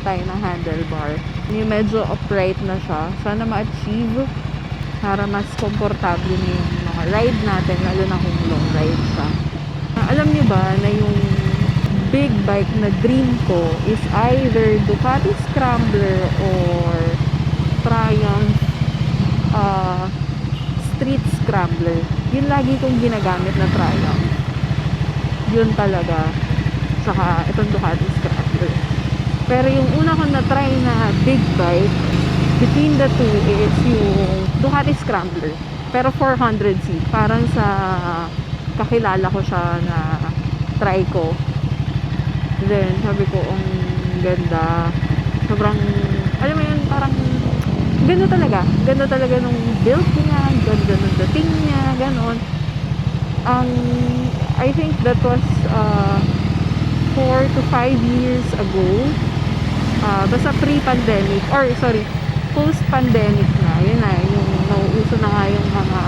tayo ng handlebar. Yung medyo upright na siya. Sana ma-achieve para mas komportable yung mga ride natin, lalo na kung long ride siya. Alam niyo ba na yung big bike na dream ko is either Ducati Scrambler or Triumph Street Scrambler. Yun lagi kong ginagamit na Triumph. Yun talaga. Saka itong Ducati Scrambler. Pero yung una ko na try na big bike, between the two is yung Ducati Scrambler. Pero 400cc. Parang sa kakilala ko siya na try ko. Then, sabi ko, ang ganda. Sobrang, alam mo yun, parang ganda talaga. Ganda talaga nung build niya. Ganda nung dating niya. Ganon. I think that was 4 to 5 years ago. Basta pre-pandemic, or sorry, post-pandemic na. Yun na, yung nauuso na nga yung mga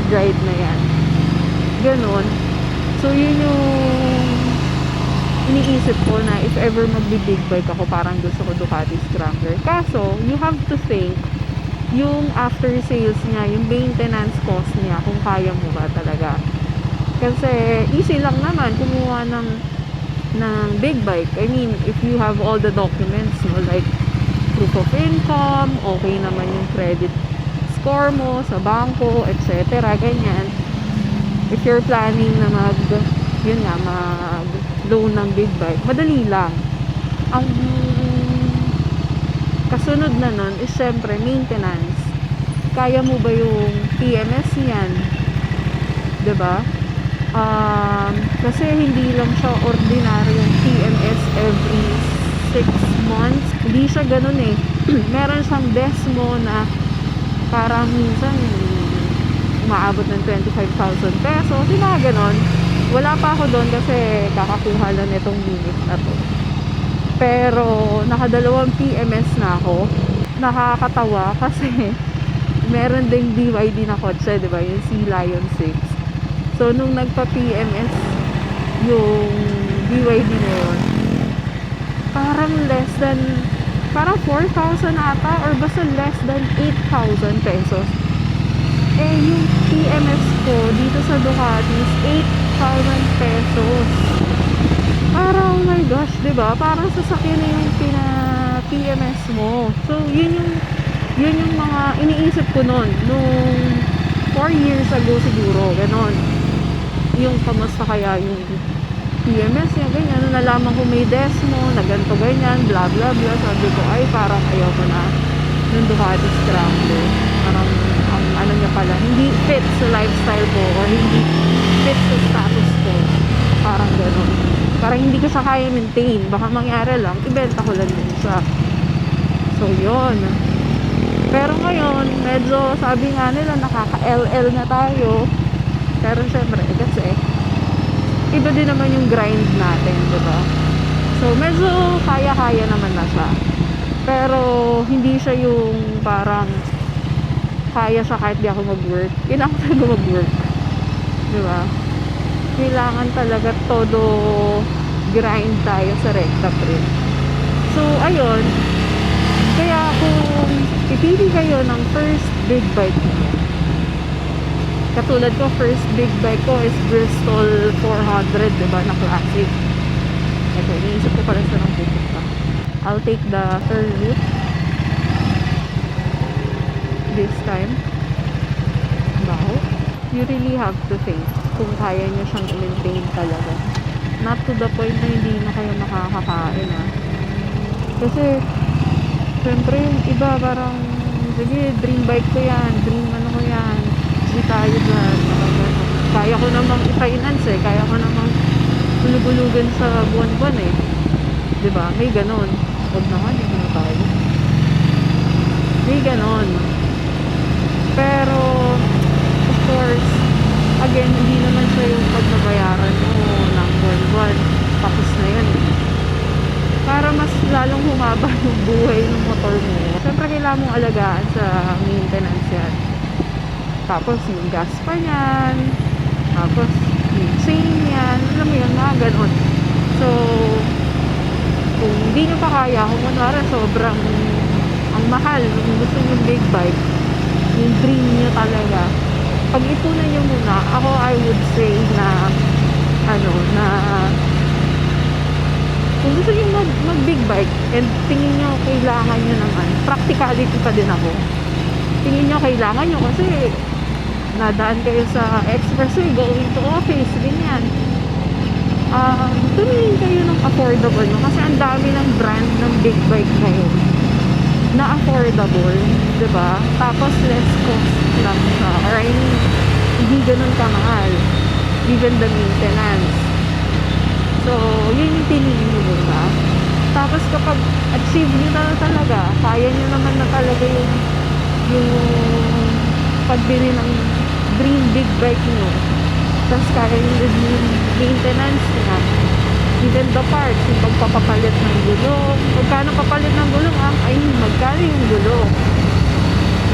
ride na yan. Ganon. So, yun yung iniisip ko na if ever magbi-big bike ako, parang gusto ko Ducati Scrambler. Kaso, you have to think yung after sales niya, yung maintenance cost niya, kung kaya mo ba talaga. Kasi easy lang naman kumuha ng big bike. I mean, if you have all the documents mo, like proof of income, okay naman yung credit score mo sa bangko, etc. Ganyan. If you're planning na mag-loan ng big bike, madali lang. Ang kasunod na nun is syempre maintenance. Kaya mo ba yung PMS niyan? 'Di ba? Kasi hindi lang siya ordinaryong PMS every 6 months. Hindi siya ganun eh. Meron siyang desmo na parang minsan umaabot ng 25,000 pesos. Yung mga ganun. Wala pa ako doon kasi kakakuha lang itong unit na to. Pero nakadalawang PMS na ako. Nakakatawa kasi meron ding BYD na kotse, 'di ba? Yung Sea Lion 6. So, nung nagpa-PMS yung BYD na yun, parang parang 4,000 ata, or basta less than 8,000 pesos. Eh, yung PMS ko dito sa Ducati is 8,000 pesos. Parang, oh my gosh, diba? Parang sasakyan na yung pina-PMS mo. So, yun yung mga iniisip ko nun, nung 4 years ago siguro, ganon. Yung kamusta kaya yung PMS niya, ganyan. Nung nalaman ko may desmo, na ganito ganyan, bla bla bla, sabi ko, ay parang ayaw ko na yung Ducati Scrambler. Parang, ang ano niya pala, hindi fit sa lifestyle ko, or hindi fit sa status ko. Parang ganon. Parang hindi ko siya kaya maintain. Baka mangyari lang, ibenta ko lang din siya. So, yun. Pero ngayon, medyo sabi nga nila, nakaka-LL na tayo. Pero syempre, kasi iba din naman yung grind natin, diba? So, medyo kaya-kaya naman na siya. Pero, hindi siya yung parang kaya siya kahit di ako mag-work. Kailangan talaga mag-work. Diba? Kailangan talaga todo grind tayo sa recta print. So, ayun. Kaya kung pipili kayo ng first big bike niya, katulad ko, first big bike ko is Bristol 400, diba, na classic. Okay, iniisip ko pala sa nang pupunta. I'll take the third route this time. Wow. You really have to think kung kaya nyo siyang i-maintain talaga. Not to the point na hindi na kayo makakakain, ha. Kasi syempre yung iba parang, sige, dream bike ko yan, dream ano ko yan, hindi tayo dyan, kaya ko namang i-finance eh, kaya ko namang hulug-hulugan sa buwan-buwan eh, diba? May ganon. Huwag naman, hindi na tayo. May ganon. Pero of course, again, hindi naman siya yung pagbabayaran mo ng buwan-buwan, tapos na yan eh. Para mas lalong humaba yung buhay ng motor mo, syempre kailangan mong alagaan sa maintenance yan. Tapos yung gas pa yan, tapos yung chain yan, alam mo yun, mga ganon. So, Kung hindi nyo pa kaya, kung kunwari sobrang ang mahal, kung gusto nyo big bike, yung dream nyo talaga, pag-ipunan nyo muna. Ako, I would say na, ano, na, kung gusto nyo mag big bike, and tingin nyo kailangan nyo naman, practicality pa din ako. Tingin nyo kailangan nyo kasi, nadaan kayo sa expressway, going to office, ganyan. Tumingin kayo ng affordable nyo, kasi ang dami ng brand ng big bike ngayon na affordable, 'di ba? Tapos less cost lang siya. Or I mean, hindi ganun kamahal. Even the maintenance. So, yun yung pinili mo, ba? Tapos kapag achieve nyo na talaga, kaya nyo naman na talaga yung pagbili ng dream big bike nyo. Tapos kaya nyo yung maintenance niya. Even the parts, yung pagpapapalit ng gulong. Magkano papalit ng gulong, ay magkano yung gulong.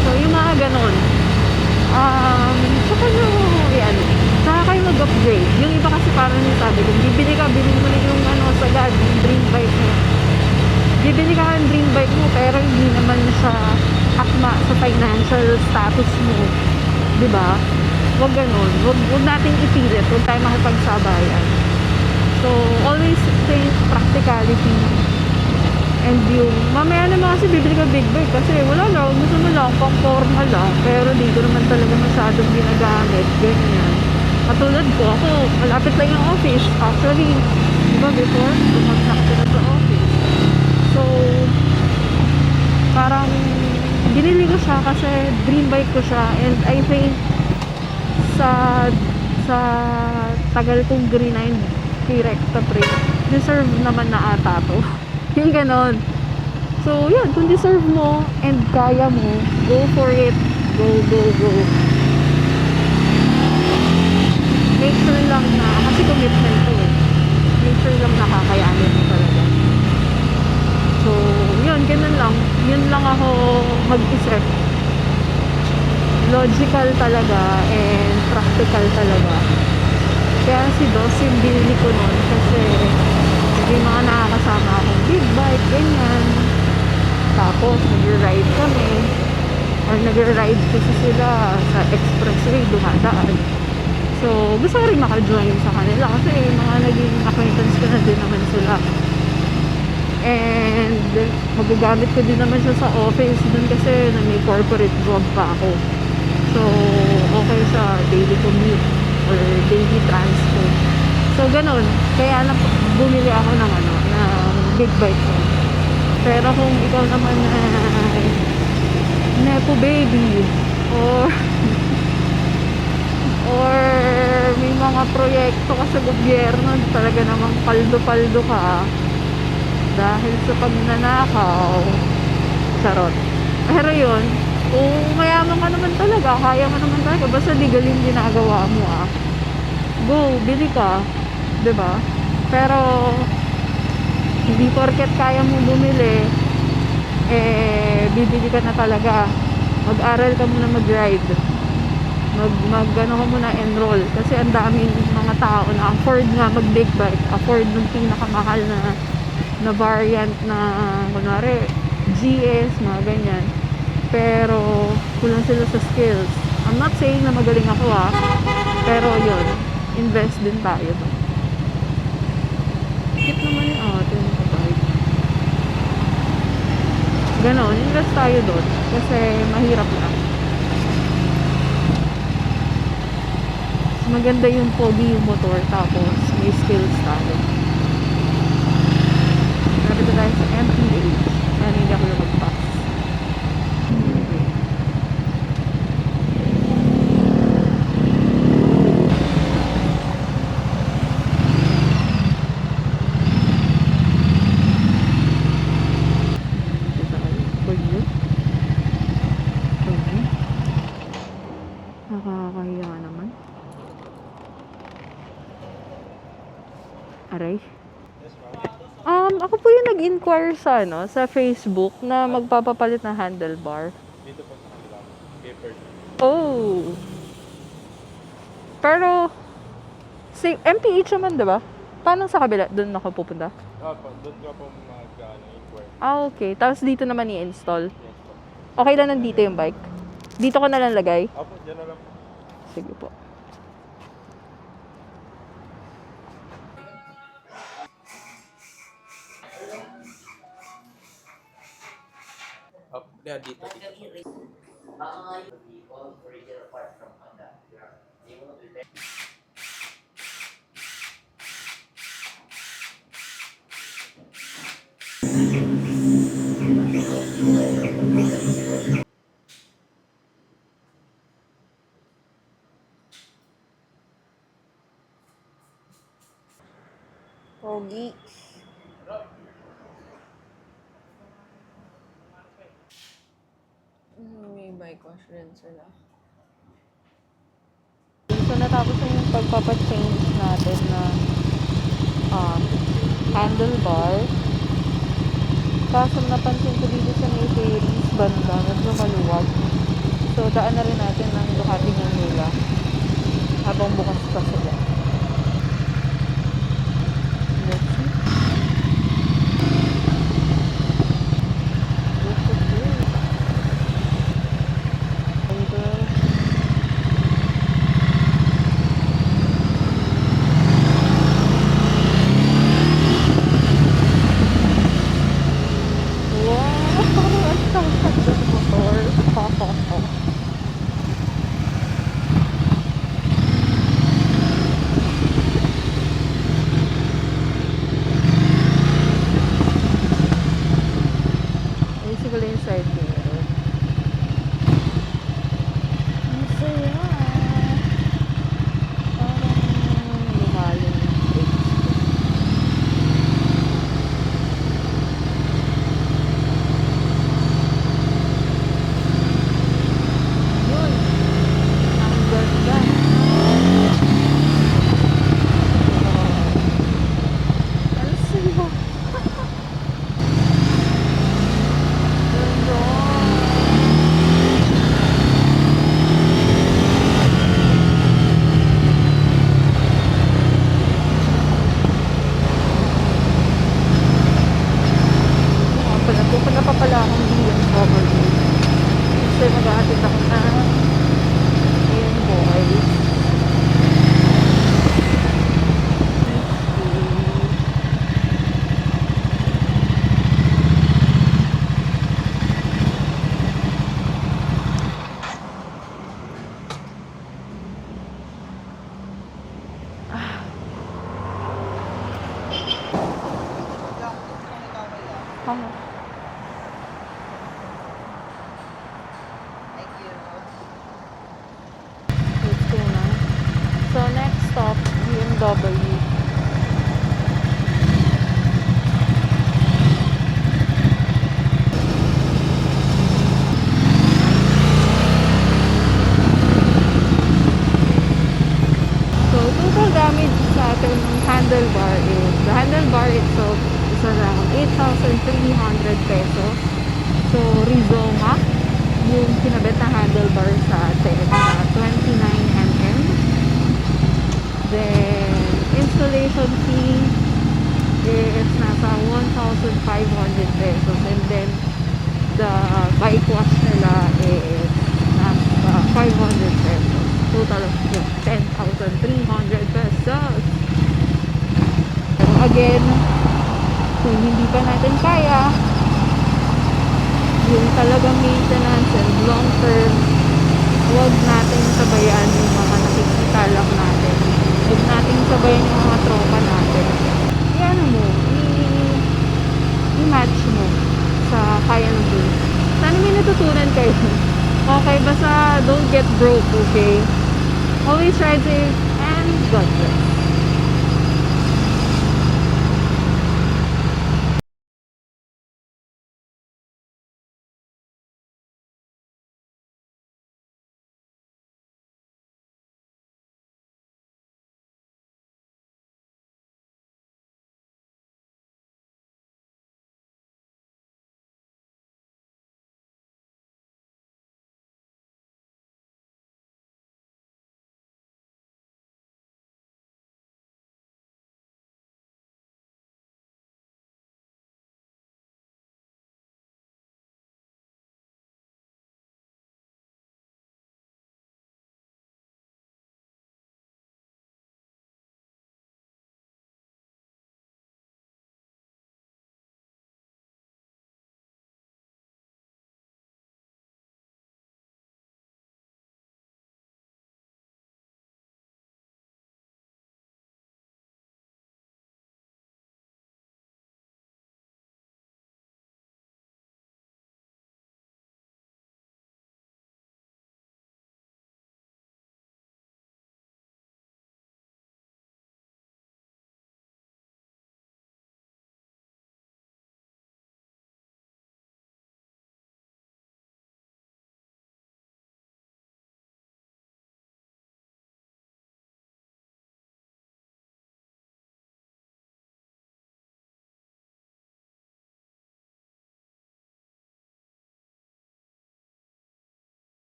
So, yung mga ganon. Saka nyo, yan. Saka kayo mag-upgrade. Yung iba kasi parang yung sabi, kung bibili ka, bilhin mo na yung sagad, yung dream bike mo. Bibili ka ng dream bike mo, pero hindi naman siya akma sa financial status mo. Diba? Huwag ganon. Huwag natin ipilit. Huwag tayo makipagsabayan. So, always think practicality. And yung, mamaya naman kasi bibili ka big bike kasi wala lang, gusto mo lang, pang formal lang. Pero di ko naman talaga masyadong ginagamit. Ganyan. Katulad ko, ako, malapit lang yung office. Actually, diba before, bumagsak ko na sa office. So, parang, binili ko siya kasi dream bike ko siya. And I think, sa tagal kong grind kay Recta Pre, deserve naman na ata to. Yung ganon. So, yun, kung deserve mo and kaya mo, go for it. Go, go, go. Make sure lang na, kasi commitment to eh. Make sure lang nakakayanin mo talaga. So, yun, ganun lang. Yun lang ako mag-isip. Logical talaga and practical talaga. Kaya si Dos yung binili ko nun kasi may mga nakakasama akong big bike, ganyan. Tapos nag-ride kami or nag-ride kasi sila sa expressway, dumadaan. So gusto ko rin maka-join sa kanila kasi mga naging acquaintance ko na din naman sila. And magagamit ko din naman siya sa office dun kasi may corporate job pa ako. So okay sa daily commute or daily transport. So, ganun. Kaya bumili ako ng big bike ko. Pero kung ikaw naman ay nepo baby or may mga proyekto ka sa gobyerno, talaga namang paldo-paldo ka dahil sa pagnanakaw, charot. Pero yun, kung mayaman ka naman talaga, kaya mo naman talaga, basta legal yung ginagawa mo go, bili ka, 'di ba? Pero hindi porket kaya mo bumili bibili ka na talaga. Mag-aral ka muna mag-ride. Ano ka muna enroll kasi ang daming mga tao na afford nga mag-big bike, afford ng pinakamahal na variant na kunwari GS, mga ganyan. Pero kulang sila sa skills. I'm not saying na magaling ako pero yun, invest din tayo. Cute naman yung atin nakabike. Ganon, invest tayo doon kasi mahirap lang. Maganda yung pogi yung motor tapos may skills tayo. Napito tayo sa MPH. Ano hindi ako lumagpas. Nakakahiya naman. Aray. Ako po yung nag-inquire sa Facebook na magpapapalit ng handlebar. Dito po sa kanila. Paper. Oh. Pero MPH naman, 'di ba? Paano sa kabila? Doon ako pupunta? Doon ka po mag-inquire. Okay. Tapos dito naman i-install. Yes po. Okay lang nandito yung bike? Dito ko na lang lagay? Apo, dyan na lang po. Sige po. Apo, yeah, dito. Pogi. May bike wash rin sila. So, natapos na yung pagpapachange natin na handlebar. Kaso napansin ko dito sa may Ferries banda, medyo maluwag. So, daan na rin natin ng Ducati ng nila habang bukas pa sila. Let's see. Look at this. Girl. Wow! Ang tangkad ng motor. Ayusin ko lang yung side mirror. Ang saya. Parang lumalim yung brakes ko. Yun. Ang ganda. Ang saya. Ganda. Pupunta pa pala akong BMW. Kasi mag-aatid ako na yung boys. Ano? Let's go na. So, next stop, BMW. So, total damage sa ating handlebar is, the handlebar itself is around 8,300 pesos. So, Rizoma, yung kinabit na handlebar sa atin, 29 mm. Then, installation fee is nasa 1,500 pesos. And then, the bike wash nila is nasa 500 pesos. Total of 10,300 pesos. So, again, kung hindi pa natin kaya, yung talagang maintenance and long term, huwag natin sabayan yung mga nakikita lang natin. Huwag natin sabayan yung mga tropa natin. Yan mo, i-match mo sa kaya ng buhay. Sana may natutunan kayo. Okay, basta don't get broke, okay? Always ride safe and God bless.